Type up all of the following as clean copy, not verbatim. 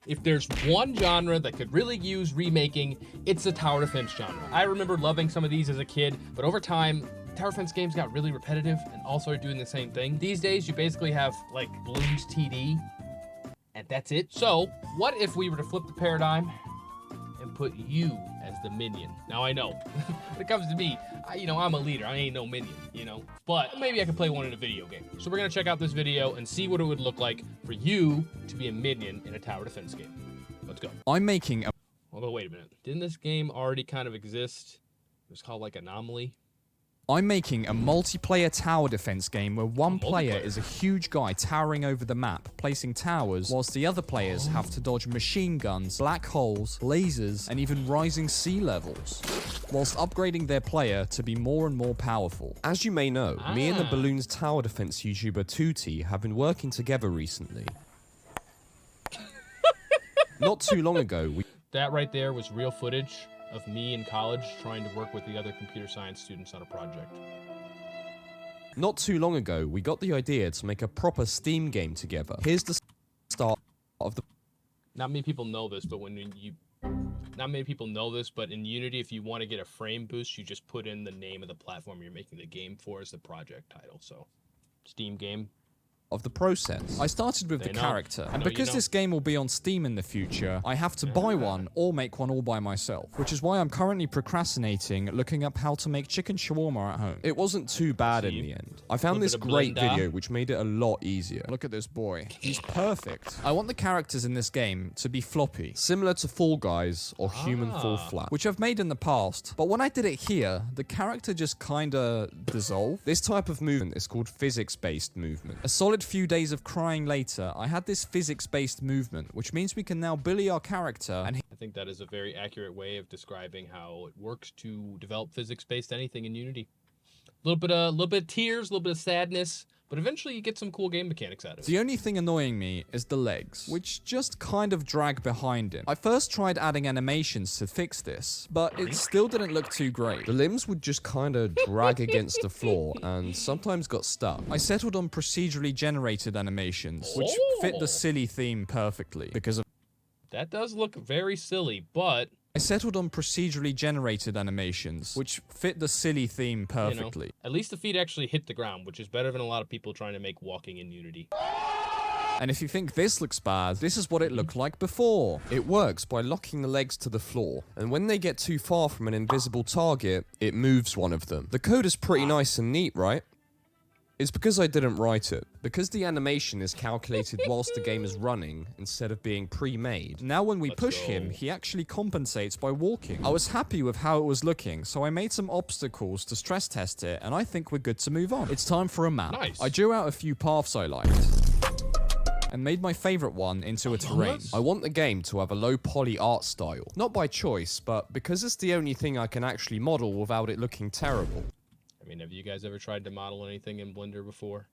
If there's one genre that could really use remaking, it's the tower defense genre. I remember loving some of these as a kid, but over time, tower defense games got really repetitive and all started doing the same thing. These days, you basically have like Bloons TD, and that's it. So, what if we were to flip the paradigm and put you as the minion? Now I know, when it comes to me, I'm a leader. I ain't no minion, But maybe I could play one in a video game. So we're gonna check out this video and see what it would look like for you to be a minion in a tower defense game. Let's go. I'm making a... Although, wait a minute. Didn't this game already kind of exist? It was called like Anomaly. I'm making a multiplayer tower defense game where one player is a huge guy towering over the map, placing towers, whilst the other players have to dodge machine guns, black holes, lasers, and even rising sea levels, whilst upgrading their player to be more and more powerful. As you may know, me and the Bloons tower defense YouTuber Tutti have been working together recently. Not too long ago, That right there was real footage of me in college trying to work with the other computer science students on a project. Not too long ago, we got the idea to make a proper Steam game together. Here's the start of the... Not many people know this, but not many people know this, but in Unity, if you want to get a frame boost, you just put in the name of the platform you're making the game for as the project title. So, Steam game. Of the process. I started with the character, and because this game will be on Steam in the future, I have to buy one or make one all by myself, which is why I'm currently procrastinating looking up how to make chicken shawarma at home. It wasn't too bad in the end. I found this great video which made it a lot easier. Look at this boy. He's perfect. I want the characters in this game to be floppy. Similar to Fall Guys or Human Fall Flat, which I've made in the past, but when I did it here, the character just kinda dissolved. This type of movement is called physics-based movement. A solid few days of crying later, I had this physics-based movement, which means we can now bully our character and I think that is a very accurate way of describing how it works to develop physics-based anything in Unity. A little bit of tears, a little bit of sadness, but eventually you get some cool game mechanics out of it. The only thing annoying me is the legs, which just kind of drag behind him. I first tried adding animations to fix this, but it still didn't look too great. The limbs would just kind of drag against the floor and sometimes got stuck. I settled on procedurally generated animations, which fit the silly theme perfectly because of... That does look very silly, but... I settled on procedurally generated animations, which fit the silly theme perfectly. At least the feet actually hit the ground, which is better than a lot of people trying to make walking in Unity. And if you think this looks bad, this is what it looked like before. It works by locking the legs to the floor, and when they get too far from an invisible target, it moves one of them. The code is pretty nice and neat, right? It's because I didn't write it. Because the animation is calculated whilst the game is running, instead of being pre-made. Now when we push him, he actually compensates by walking. I was happy with how it was looking, so I made some obstacles to stress test it, and I think we're good to move on. It's time for a map. Nice. I drew out a few paths I liked, and made my favorite one into a terrain. I want the game to have a low poly art style. Not by choice, but because it's the only thing I can actually model without it looking terrible. I mean, have you guys ever tried to model anything in Blender before?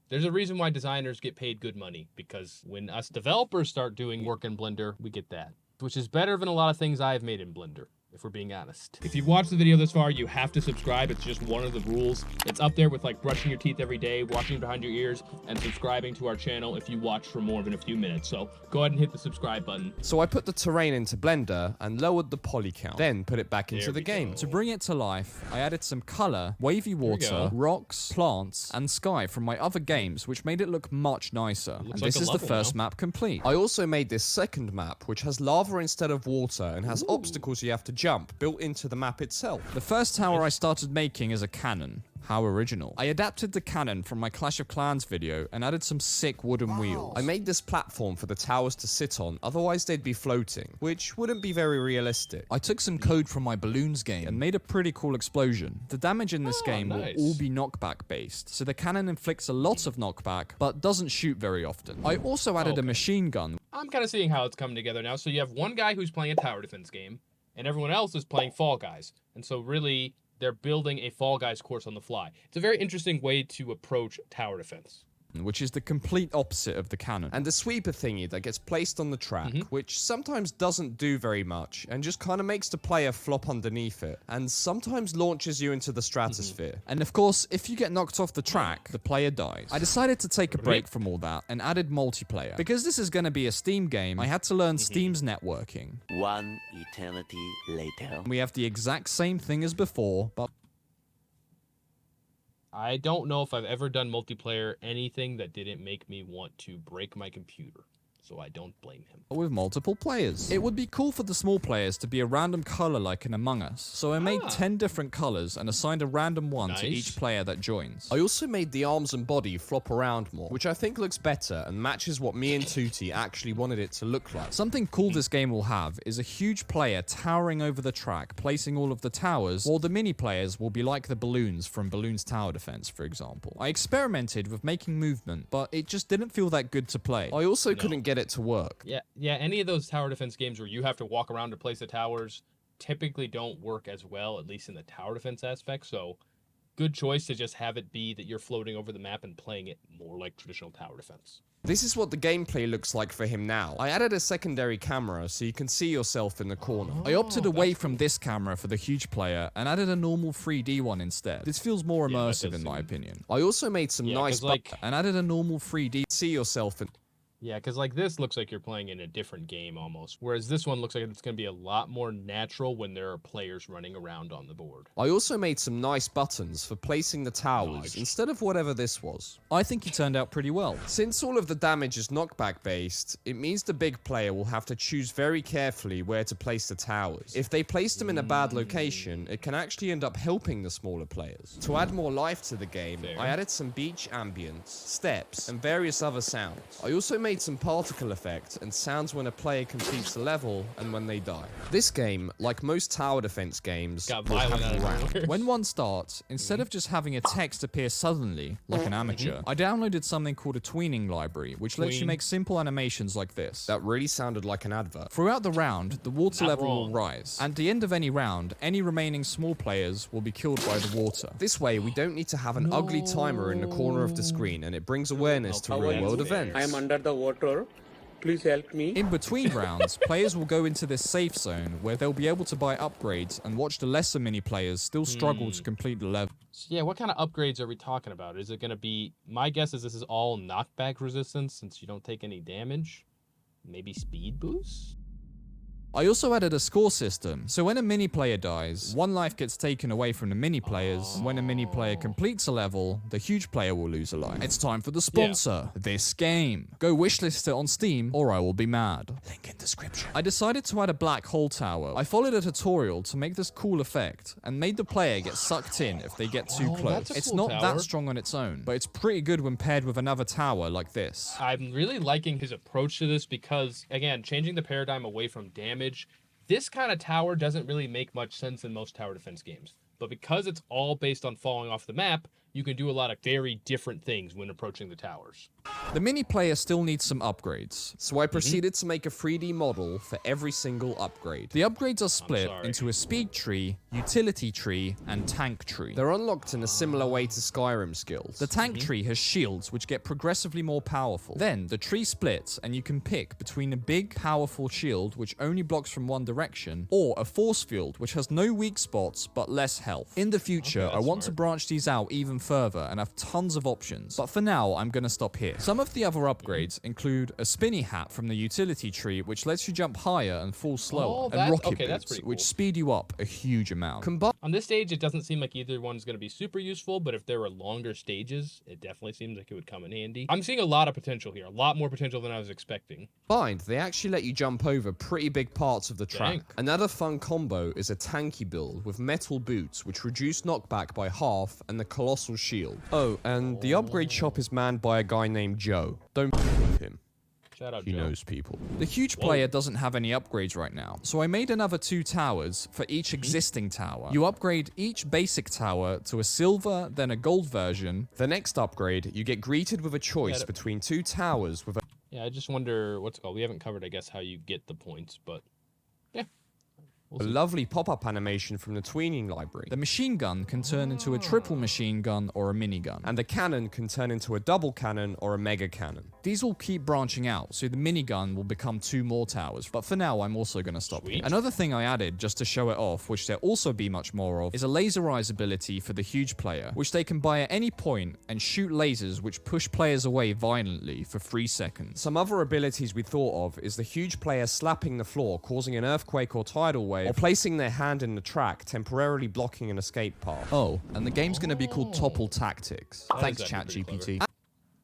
There's a reason why designers get paid good money, because when us developers start doing work in Blender, we get that. Which is better than a lot of things I've made in Blender, if we're being honest. If you've watched the video this far, you have to subscribe. It's just one of the rules. It's up there with like brushing your teeth every day, washing behind your ears, and subscribing to our channel if you watch for more than a few minutes. So go ahead and hit the subscribe button. So I put the terrain into Blender and lowered the poly count, then put it back into the game. To bring it to life, I added some color, wavy water, rocks, plants, and sky from my other games, which made it look much nicer. And this is the first map complete. I also made this second map, which has lava instead of water and has obstacles you have to jump built into the map itself. The first tower I started making is a cannon. How original. I adapted the cannon from my Clash of Clans video and added some sick wooden wheels. I made this platform for the towers to sit on, otherwise they'd be floating, which wouldn't be very realistic. I took some code from my Bloons game and made a pretty cool explosion. The damage in this game will all be knockback based, so the cannon inflicts a lot of knockback, but doesn't shoot very often. I also added a machine gun. I'm kind of seeing how it's coming together now. So you have one guy who's playing a tower defense game, and everyone else is playing Fall Guys. And so really, they're building a Fall Guys course on the fly. It's a very interesting way to approach tower defense. which is the complete opposite of the cannon. And the sweeper thingy that gets placed on the track, which sometimes doesn't do very much and just kind of makes the player flop underneath it, and sometimes launches you into the stratosphere. And of course, if you get knocked off the track, the player dies. I decided to take a break from all that and added multiplayer. Because this is going to be a Steam game, I had to learn Steam's networking. One eternity later. We have the exact same thing as before, but I don't know if I've ever done multiplayer anything that didn't make me want to break my computer, so I don't blame him. with multiple players. It would be cool for the small players to be a random color like in Among Us, so I made 10 different colors and assigned a random one to each player that joins. I also made the arms and body flop around more, which I think looks better and matches what me and Tutti actually wanted it to look like. Something cool this game will have is a huge player towering over the track, placing all of the towers, while the mini players will be like the balloons from Balloons Tower Defense, for example. I experimented with making movement, but it just didn't feel that good to play. I also couldn't get it to work. Yeah, any of those tower defense games where you have to walk around to place the towers typically don't work as well, at least in the tower defense aspect, so good choice to just have it be that you're floating over the map and playing it more like traditional tower defense. This is what the gameplay looks like for him now. I added a secondary camera so you can see yourself in the corner. I opted away from this camera for the huge player and added a normal 3D one instead. This feels more immersive in my opinion. I also made some nice and added a normal 3D see yourself in. Yeah, because like this looks like you're playing in a different game almost, whereas this one looks like it's going to be a lot more natural when there are players running around on the board. I also made some nice buttons for placing the towers instead of whatever this was. I think he turned out pretty well. Since all of the damage is knockback based, it means the big player will have to choose very carefully where to place the towers. If they place them in a bad location, it can actually end up helping the smaller players. To add more life to the game, I added some beach ambience, steps, and various other sounds. I also made some particle effects and sounds when a player completes the level and when they die. This game, like most tower defense games, will have a round. When one starts, instead of just having a text appear suddenly, like an amateur, I downloaded something called a tweening library, which lets you make simple animations like this. That really sounded like an advert. Throughout the round, the water level will rise. At the end of any round, any remaining small players will be killed by the water. This way, we don't need to have an ugly timer in the corner of the screen, and it brings awareness to real-world events. I am under the water. Please help me. In between rounds, players will go into this safe zone where they'll be able to buy upgrades and watch the lesser mini players still struggle to complete the level. So yeah, what kind of upgrades are we talking about? Is it going to be, my guess is this is all knockback resistance since you don't take any damage? Maybe speed boost? I also added a score system, so when a mini player dies, one life gets taken away from the mini players, and when a mini player completes a level, the huge player will lose a life. It's time for the sponsor, this game. Go wishlist it on Steam, or I will be mad. Link in description. I decided to add a black hole tower. I followed a tutorial to make this cool effect, and made the player get sucked in if they get too close. That's a It's cool not tower. that strong on its own, but it's pretty good when paired with another tower like this. I'm really liking his approach to this because, again, changing the paradigm away from damage, this kind of tower doesn't really make much sense in most tower defense games. But because it's all based on falling off the map, you can do a lot of very different things when approaching the towers. The mini player still needs some upgrades. So I proceeded to make a 3D model for every single upgrade. The upgrades are split into a speed tree, utility tree, and tank tree. They're unlocked in a similar way to Skyrim skills. The tank tree has shields which get progressively more powerful. Then the tree splits and you can pick between a big powerful shield which only blocks from one direction, or a force field which has no weak spots but less health. In the future, I want to branch these out even further and have tons of options, but for now I'm gonna stop here. Some of the other upgrades include a spinny hat from the utility tree which lets you jump higher and fall slower, and rocket that's boots pretty which cool. speed you up a huge amount. On this stage, it doesn't seem like either one's going to be super useful, but if there were longer stages, it definitely seems like it would come in handy. I'm seeing a lot of potential here, a lot more potential than I was expecting. Combined, they actually let you jump over pretty big parts of the track. Dang. Another fun combo is a tanky build with metal boots which reduce knockback by half and the colossal shield. Oh, and the upgrade shop is manned by a guy named Joe. Don't with him. Shout out, He Joe. knows people. The huge player doesn't have any upgrades right now, so I made another 2 towers for each existing tower. You upgrade each basic tower to a silver, then a gold version. The next upgrade, you get greeted with a choice between 2 towers with a Yeah, I just wonder what's it called. We haven't covered, I guess, how you get the points, but yeah. A lovely pop-up animation from the tweening library. The machine gun can turn into a triple machine gun or a minigun. And the cannon can turn into a double cannon or a mega cannon. These will keep branching out, so the minigun will become 2 more towers. But for now, I'm also going to stop here. Another thing I added, just to show it off, which there'll also be much more of, is a laser eyes ability for the huge player, which they can buy at any point and shoot lasers which push players away violently for 3 seconds. Some other abilities we thought of is the huge player slapping the floor, causing an earthquake or tidal wave, or placing their hand in the track, temporarily blocking an escape path. Oh, and the game's going to be called Topple Tactics. Thanks, actually pretty ChatGPT.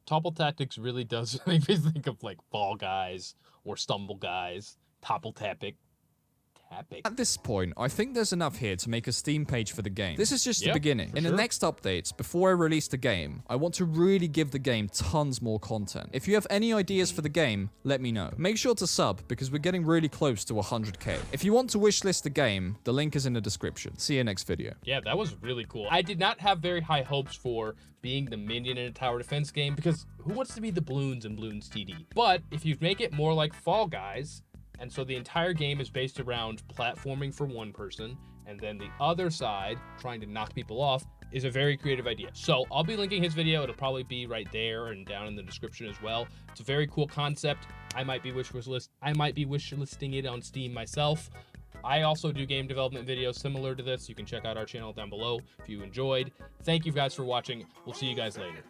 Topple Tactics really does make me think of like Fall Guys or Stumble Guys. Topple Tapic. At this point, I think there's enough here to make a Steam page for the game. This is just the Yeah, beginning. for In the sure. next updates, before I release the game, I want to really give the game tons more content. If you have any ideas for the game, let me know. Make sure to sub, because we're getting really close to 100k. If you want to wishlist the game, the link is in the description. See you next video. Yeah, that was really cool. I did not have very high hopes for being the minion in a tower defense game, because who wants to be the Bloons in Bloons TD? But if you make it more like Fall Guys, and so the entire game is based around platforming for one person, and then the other side trying to knock people off, is a very creative idea. So I'll be linking his video. It'll probably be right there and down in the description as well. It's a very cool concept. I might be wishlisting it on Steam myself. I also do game development videos similar to this. You can check out our channel down below if you enjoyed. Thank you guys for watching. We'll see you guys later.